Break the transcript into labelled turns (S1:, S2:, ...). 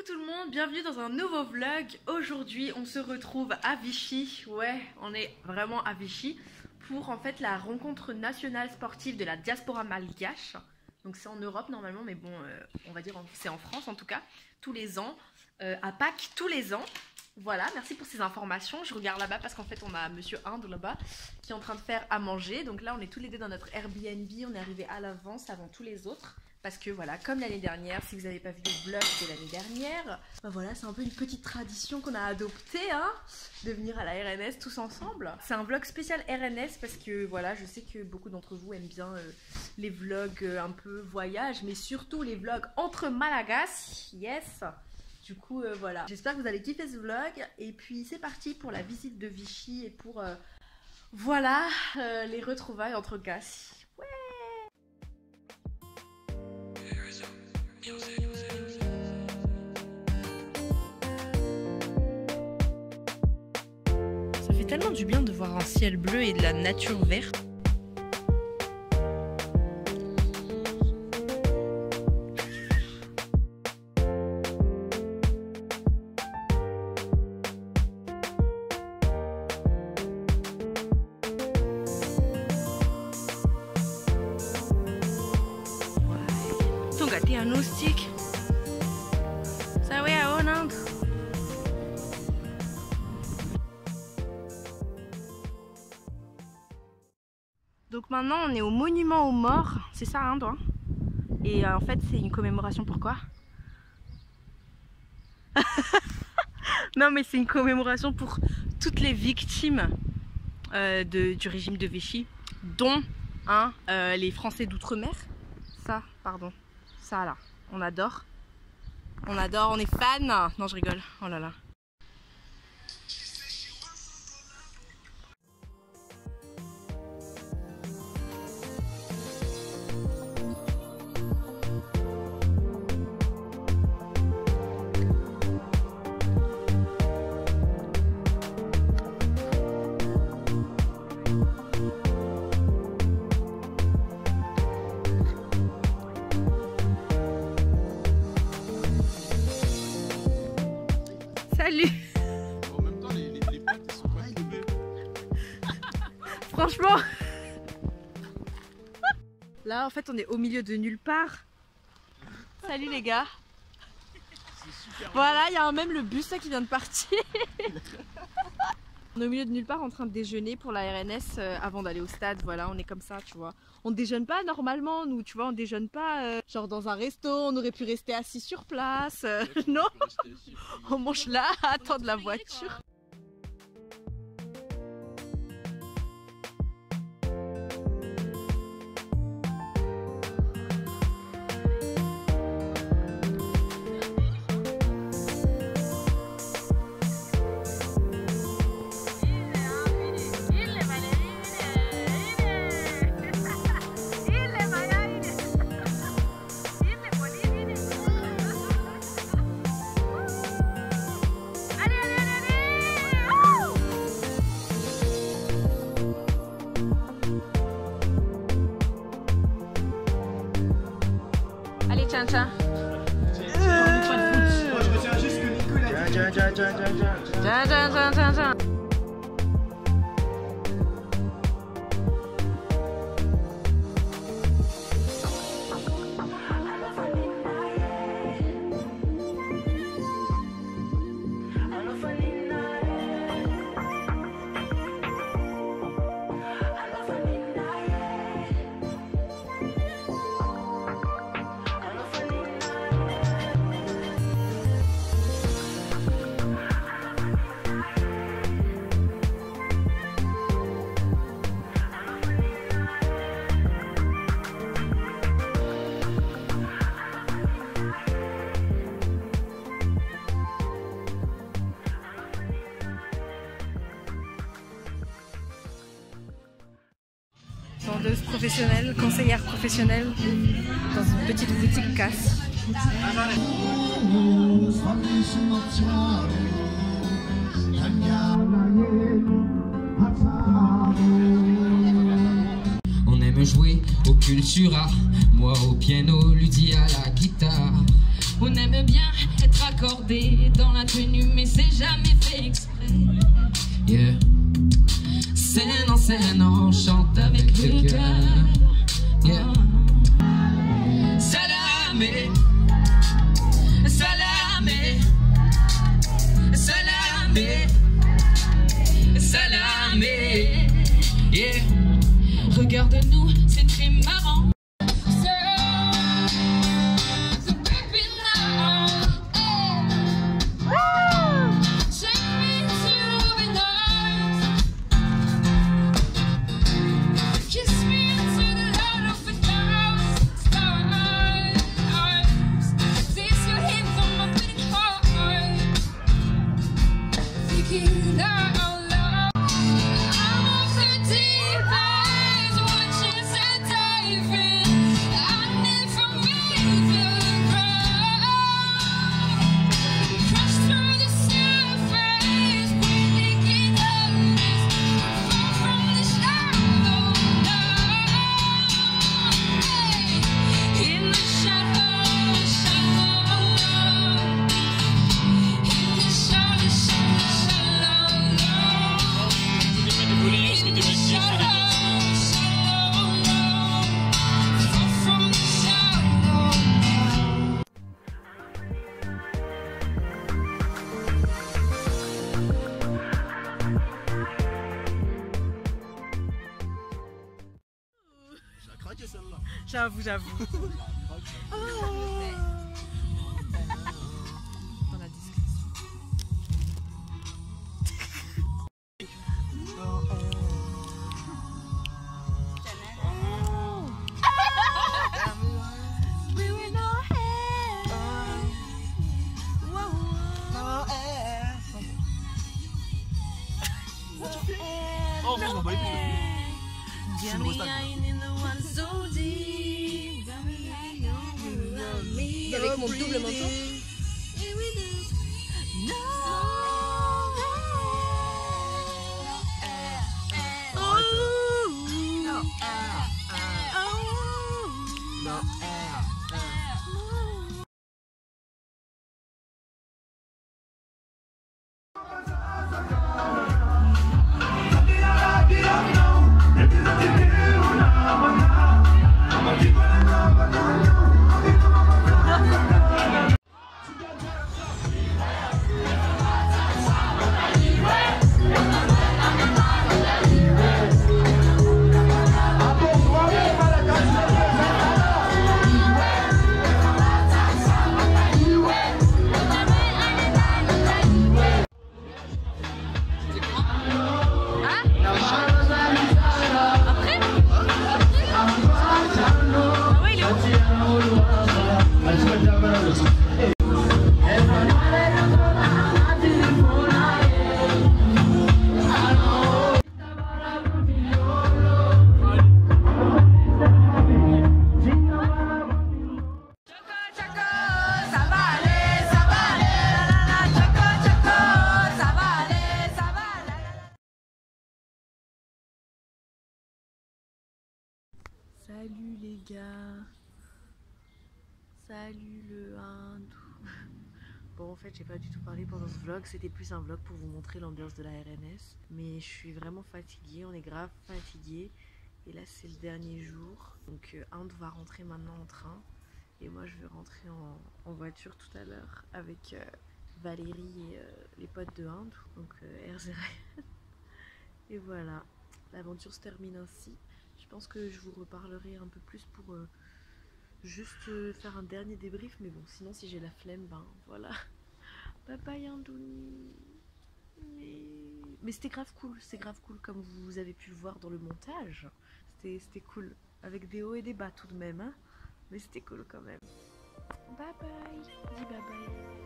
S1: tout le monde, bienvenue dans un nouveau vlog. Aujourd'hui on se retrouve à Vichy, ouais on est vraiment à Vichy pour en fait la rencontre nationale sportive de la diaspora malgache. Donc c'est en Europe normalement mais bon on va dire c'est en France en tout cas, tous les ans, à Pâques tous les ans. Voilà, merci pour ces informations. Je regarde là-bas parce qu'en fait on a Monsieur Inde là-bas qui est en train de faire à manger. Donc là on est tous les deux dans notre Airbnb, on est arrivé à l'avance avant tous les autres. Parce que voilà, comme l'année dernière, si vous n'avez pas vu le vlog de l'année dernière, bah voilà, c'est un peu une petite tradition qu'on a adoptée, hein, de venir à la RNS tous ensemble. C'est un vlog spécial RNS parce que voilà, je sais que beaucoup d'entre vous aiment bien les vlogs un peu voyage, mais surtout les vlogs entre Malagas, yes. Du coup, voilà, j'espère que vous allez kiffer ce vlog. Et puis c'est parti pour la visite de Vichy et pour, voilà, les retrouvailles entre Gassi. Ça fait tellement du bien de voir un ciel bleu et de la nature verte. Un stick. Ça ouais à Hollande. Donc maintenant on est au monument aux morts, c'est ça hein toi? Et en fait c'est une commémoration pourquoi? Non mais c'est une commémoration pour toutes les victimes du régime de Vichy, dont hein, les Français d'outre-mer. Ça, pardon. Ça là, on adore, on est fan. Non je rigole, oh là là. Salut.
S2: En même temps, les pattes elles sont pas tombées.
S1: Franchement. Là en fait on est au milieu de nulle part. Salut les gars. Voilà, il y a même le bus là qui vient de partir. On est au milieu de nulle part en train de déjeuner pour la RNS avant d'aller au stade. Voilà, on est comme ça, tu vois. On déjeune pas normalement, nous, tu vois, on déjeune pas genre dans un resto, on aurait pu rester assis sur place. Non, on mange là, à attendre la voiture. Tiens, tiens.
S2: Moi je retiens juste que Nico il a dit.
S1: Tiens. Vendeuse professionnelle, conseillère professionnelle dans une petite boutique casse.
S3: On aime jouer au cultura, moi au piano, Ludie à la guitare. On aime bien être accordé dans la tenue, mais c'est jamais fait exprès. Yeah. Scène en scène, on chante avec le cœur. Yeah. Salamé, salamé, salamé, salamé. Yeah. Regarde-nous, c'est très marrant.
S1: J'avoue, j'avoue. Dans la discrétion.
S2: Oh, mais je m'en bats les couilles. C'est le nouveau stade.
S1: Avec mon double manteau. Salut les gars. Salut le hindou. Bon, en fait j'ai pas du tout parlé pendant ce vlog, c'était plus un vlog pour vous montrer l'ambiance de la RNS. Mais je suis vraiment fatiguée, on est grave fatigué. Et là c'est le dernier jour. Donc Hindou va rentrer maintenant en train. Et moi je vais rentrer en voiture tout à l'heure avec Valérie et les potes de Hindou. Donc RZ. Et voilà, l'aventure se termine ainsi. Je pense que je vous reparlerai un peu plus pour juste faire un dernier débrief. Mais bon, sinon si j'ai la flemme, ben voilà. Bye bye Indouni. Mais c'était grave cool, c'est grave cool comme vous avez pu le voir dans le montage. C'était cool, avec des hauts et des bas tout de même, hein. Mais c'était cool quand même. Bye bye, dis bye bye.